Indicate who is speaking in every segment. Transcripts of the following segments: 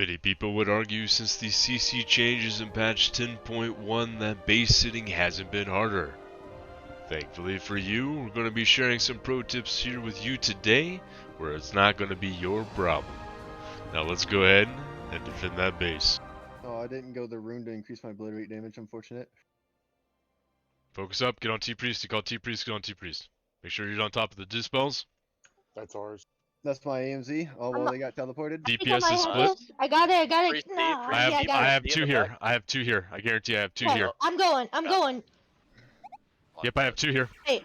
Speaker 1: Many people would argue since the CC changes in patch 10.1 that base sitting hasn't been harder. Thankfully for you, we're going to be sharing some pro tips here with you today where it's not going to be your problem. Now let's go ahead and defend that base.
Speaker 2: Oh, I didn't go the rune to increase my blade rate damage, unfortunate.
Speaker 1: Focus up, get on T-Priest, you call T-Priest, get on T-Priest. Make sure you're on top of the dispels.
Speaker 3: That's ours.
Speaker 2: That's my AMZ. Oh, well, they got teleported.
Speaker 1: DPS is split.
Speaker 4: I got it.
Speaker 5: Priest D,
Speaker 4: Nah,
Speaker 5: Priest
Speaker 4: yeah, I
Speaker 5: D,
Speaker 4: got
Speaker 1: I
Speaker 4: it.
Speaker 1: have
Speaker 5: D in
Speaker 1: two
Speaker 5: the
Speaker 1: here.
Speaker 5: back.
Speaker 1: I have two here. I guarantee I have two
Speaker 4: Okay,
Speaker 1: here.
Speaker 4: I'm going. I'm
Speaker 5: Yeah.
Speaker 4: going.
Speaker 1: Yep, I have two here.
Speaker 4: Hey.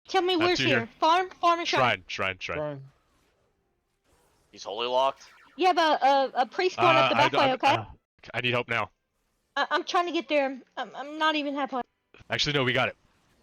Speaker 4: Tell me where's
Speaker 1: two
Speaker 4: here.
Speaker 1: here.
Speaker 4: Farm and shrine.
Speaker 1: Shrine.
Speaker 3: Trying.
Speaker 5: He's holy locked.
Speaker 4: You have a priest going up the back way, okay?
Speaker 1: I need help now.
Speaker 4: I'm trying to get there. I'm not even halfway.
Speaker 1: Actually, no, we got it.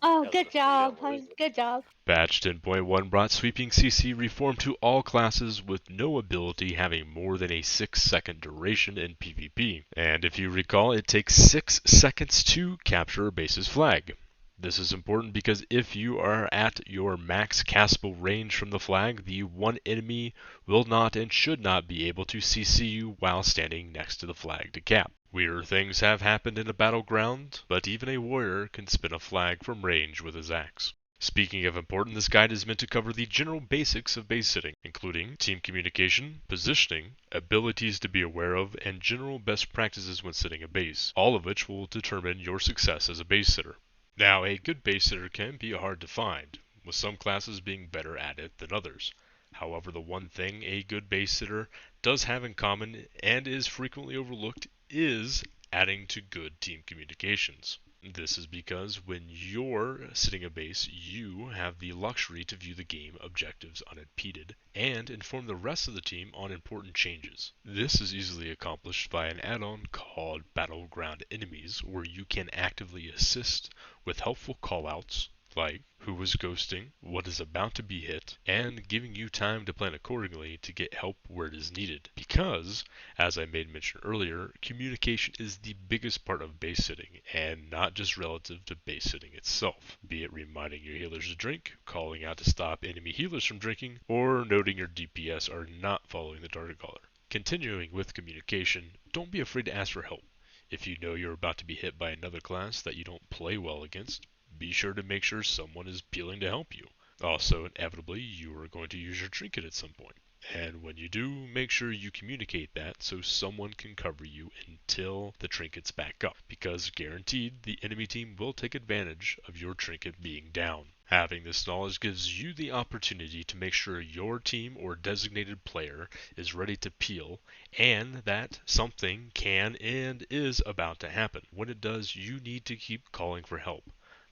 Speaker 4: Oh,
Speaker 5: Yeah,
Speaker 4: good
Speaker 5: let's
Speaker 4: job,
Speaker 5: see,
Speaker 4: honey. Good job.
Speaker 1: Patch 10.1 brought sweeping CC reform to all classes with no ability having more than a 6-second duration in PvP. And if you recall, it takes 6 seconds to capture a base's flag. This is important because if you are at your max castable range from the flag, the one enemy will not and should not be able to CC you while standing next to the flag to cap. Weirder things have happened in a battleground, but even a warrior can spin a flag from range with his axe. Speaking of important, this guide is meant to cover the general basics of base sitting, including team communication, positioning, abilities to be aware of, and general best practices when sitting a base, all of which will determine your success as a base sitter. Now, a good base sitter can be hard to find, with some classes being better at it than others. However, the one thing a good base sitter does have in common and is frequently overlooked is adding to good team communications. This is because when you're sitting a base, you have the luxury to view the game objectives unimpeded and inform the rest of the team on important changes. This is easily accomplished by an add-on called Battleground Enemies, where you can actively assist with helpful callouts like who was ghosting, what is about to be hit, and giving you time to plan accordingly to get help where it is needed. Because, as I made mention earlier, communication is the biggest part of base sitting, and not just relative to base sitting itself, be it reminding your healers to drink, calling out to stop enemy healers from drinking, or noting your DPS are not following the target caller. Continuing with communication, don't be afraid to ask for help. If you know you're about to be hit by another class that you don't play well against, be sure to make sure someone is peeling to help you. Also, inevitably, you are going to use your trinket at some point. And when you do, make sure you communicate that so someone can cover you until the trinket's back up, because guaranteed the enemy team will take advantage of your trinket being down. Having this knowledge gives you the opportunity to make sure your team or designated player is ready to peel and that something can and is about to happen. When it does, you need to keep calling for help.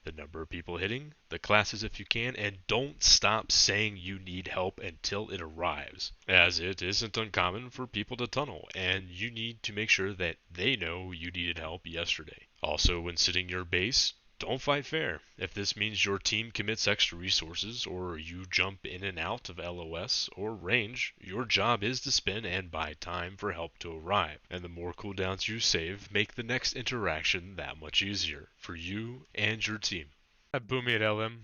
Speaker 1: The number of people hitting, the classes if you can, and don't stop saying you need help until it arrives, as it isn't uncommon for people to tunnel, and you need to make sure that they know you needed help yesterday. Also, when sitting your base, don't fight fair. If this means your team commits extra resources or you jump in and out of LOS or range, your job is to spin and buy time for help to arrive. And the more cooldowns you save, make the next interaction that much easier for you and your team. At Boomy at LM,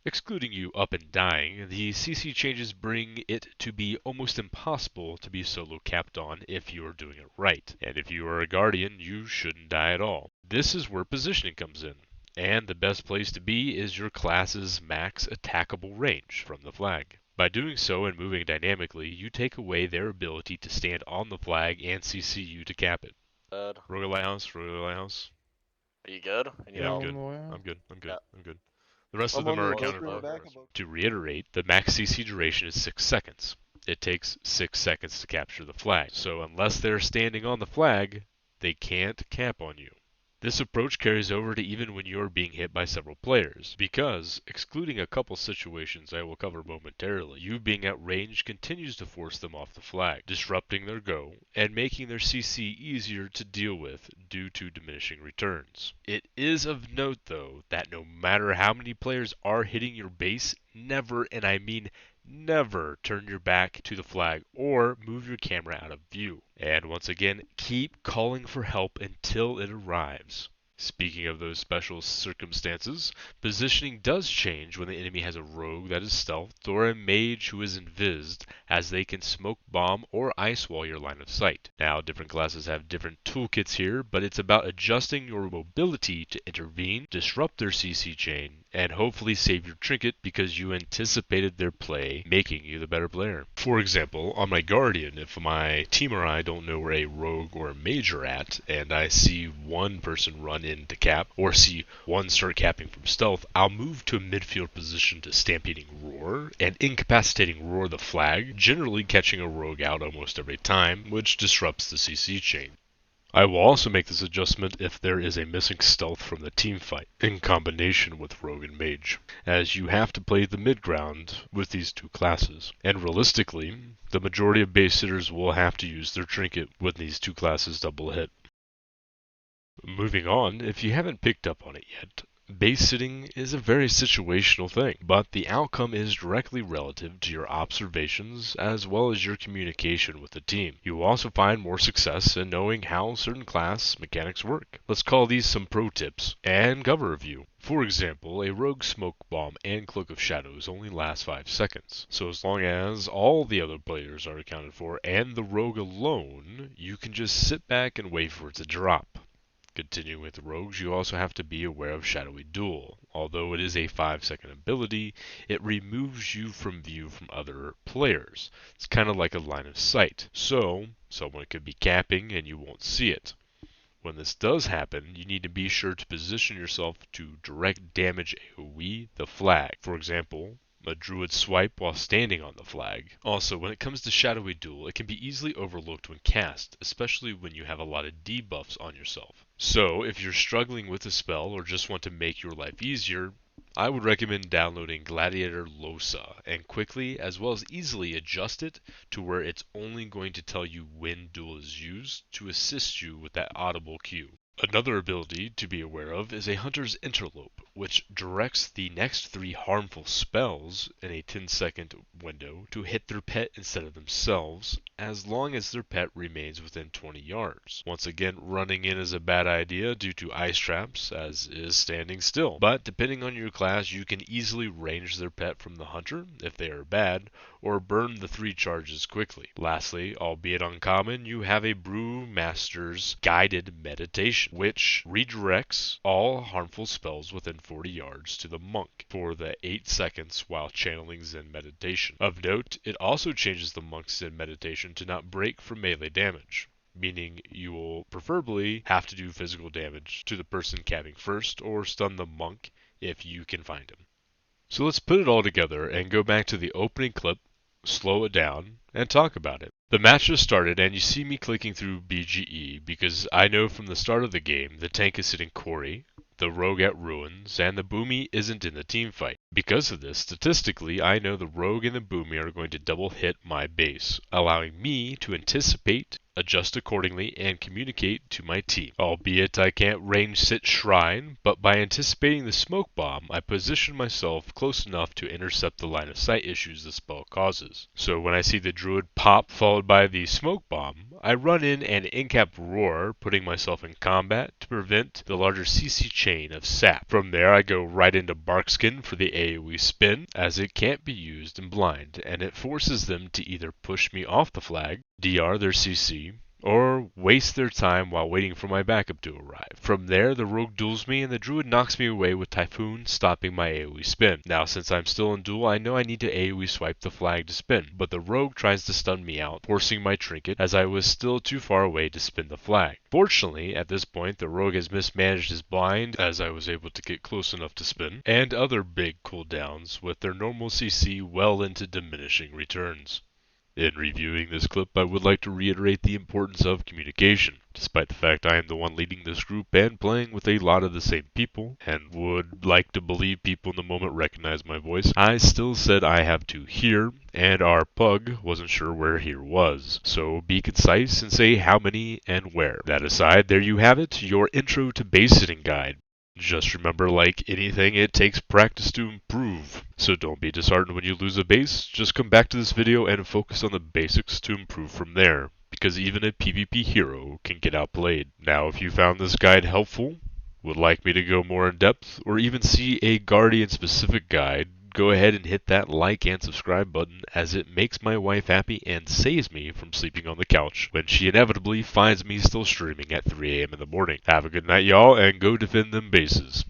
Speaker 1: excluding you up and dying, the CC changes bring it to be almost impossible to be solo capped on if you are doing it right. And if you are a guardian, you shouldn't die at all. This is where positioning comes in. And the best place to be is your class's max attackable range from the flag. By doing so and moving dynamically, you take away their ability to stand on the flag and CC you to cap it.
Speaker 5: Good.
Speaker 1: Rogue Lighthouse.
Speaker 5: Are you good? I need
Speaker 1: Yeah, I'm
Speaker 5: help.
Speaker 1: good. I'm good.
Speaker 5: Yeah.
Speaker 1: I'm good. The rest
Speaker 2: I'm
Speaker 1: of them
Speaker 2: on
Speaker 1: are
Speaker 2: the
Speaker 1: accounted
Speaker 2: screen in
Speaker 1: for.
Speaker 2: the back.
Speaker 1: To reiterate, the max CC duration is 6 seconds. It takes 6 seconds to capture the flag. So unless they're standing on the flag, they can't cap on you. This approach carries over to even when you're being hit by several players, because, excluding a couple situations I will cover momentarily, you being at range continues to force them off the flag, disrupting their go, and making their CC easier to deal with due to diminishing returns. It is of note, though, that no matter how many players are hitting your base, never, and I mean never, turn your back to the flag or move your camera out of view. And once again, keep calling for help until it arrives. Speaking of those special circumstances, positioning does change when the enemy has a rogue that is stealthed or a mage who is invised, as they can smoke bomb or ice wall your line of sight. Now, different classes have different toolkits here, but it's about adjusting your mobility to intervene, disrupt their CC chain, and hopefully save your trinket because you anticipated their play, making you the better player. For example, on my Guardian, if my team or I don't know where a rogue or a mage are at, and I see one person run in to cap, or see one start capping from stealth, I'll move to a midfield position to Stampeding Roar, and Incapacitating Roar the flag, generally catching a rogue out almost every time, which disrupts the CC chain. I will also make this adjustment if there is a missing stealth from the team fight, in combination with rogue and mage, as you have to play the mid ground with these two classes. And realistically, the majority of base hitters will have to use their trinket when these two classes double hit. Moving on, if you haven't picked up on it yet, base sitting is a very situational thing, but the outcome is directly relative to your observations as well as your communication with the team. You will also find more success in knowing how certain class mechanics work. Let's call these some pro tips and cover review. For example, a rogue smoke bomb and cloak of shadows only lasts 5 seconds, so as long as all the other players are accounted for and the rogue alone, you can just sit back and wait for it to drop. Continuing with the rogues, you also have to be aware of Shadowy Duel. Although it is a 5-second ability, it removes you from view from other players. It's kind of like a line of sight, so someone could be capping and you won't see it. When this does happen, you need to be sure to position yourself to direct damage AoE the flag. For example, a druid swipe while standing on the flag. Also, when it comes to Shadowy Duel, it can be easily overlooked when cast, especially when you have a lot of debuffs on yourself. So, if you're struggling with a spell or just want to make your life easier, I would recommend downloading Gladiator Losa and quickly as well as easily adjust it to where it's only going to tell you when duel is used to assist you with that audible cue. Another ability to be aware of is a Hunter's Interlope, which directs the next 3 harmful spells in a 10-second window to hit their pet instead of themselves, as long as their pet remains within 20 yards. Once again, running in is a bad idea due to ice traps, as is standing still. But depending on your class, you can easily range their pet from the hunter if they are bad, or burn the 3 charges quickly. Lastly, albeit uncommon, you have a Brewmaster's Guided Meditation, which redirects all harmful spells within 40 yards to the monk for the 8 seconds while channeling Zen meditation. Of note, it also changes the monk's Zen meditation to not break from melee damage, meaning you will preferably have to do physical damage to the person capping first or stun the monk if you can find him. So let's put it all together and go back to the opening clip, slow it down, and talk about it. The match just started and you see me clicking through BGE because I know from the start of the game the tank is sitting Quarry, the rogue at ruins, and the boomy isn't in the team fight. Because of this, statistically, I know the rogue and the boomy are going to double hit my base, allowing me to anticipate, adjust accordingly, and communicate to my team. Albeit I can't range sit Shrine, but by anticipating the smoke bomb, I position myself close enough to intercept the line of sight issues the spell causes. So when I see the druid pop followed by the smoke bomb, I run in and incap Roar, putting myself in combat to prevent the larger CC chain of sap. From there I go right into Barkskin for the AoE spin, as it can't be used in blind, and it forces them to either push me off the flag, DR their CC, or waste their time while waiting for my backup to arrive. From there, the rogue duels me and the druid knocks me away with Typhoon, stopping my AoE spin. Now, since I'm still in duel, I know I need to AoE swipe the flag to spin, but the rogue tries to stun me out, forcing my trinket as I was still too far away to spin the flag. Fortunately, at this point, the rogue has mismanaged his blind as I was able to get close enough to spin, and other big cooldowns with their normal CC well into diminishing returns. In reviewing this clip, I would like to reiterate the importance of communication. Despite the fact I am the one leading this group and playing with a lot of the same people, and would like to believe people in the moment recognize my voice, I still said I have to hear, and our pug wasn't sure where here was. So be concise and say how many and where. That aside, there you have it, your intro to base sitting guide. Just remember, like anything, it takes practice to improve. So don't be disheartened when you lose a base, just come back to this video and focus on the basics to improve from there, because even a PvP hero can get outplayed. Now, if you found this guide helpful, Would like me to go more in depth, or even see a Guardian-specific guide, go ahead and hit that like and subscribe button, as it makes my wife happy and saves me from sleeping on the couch when she inevitably finds me still streaming at 3 a.m. in the morning. Have a good night, y'all, and go defend them bases.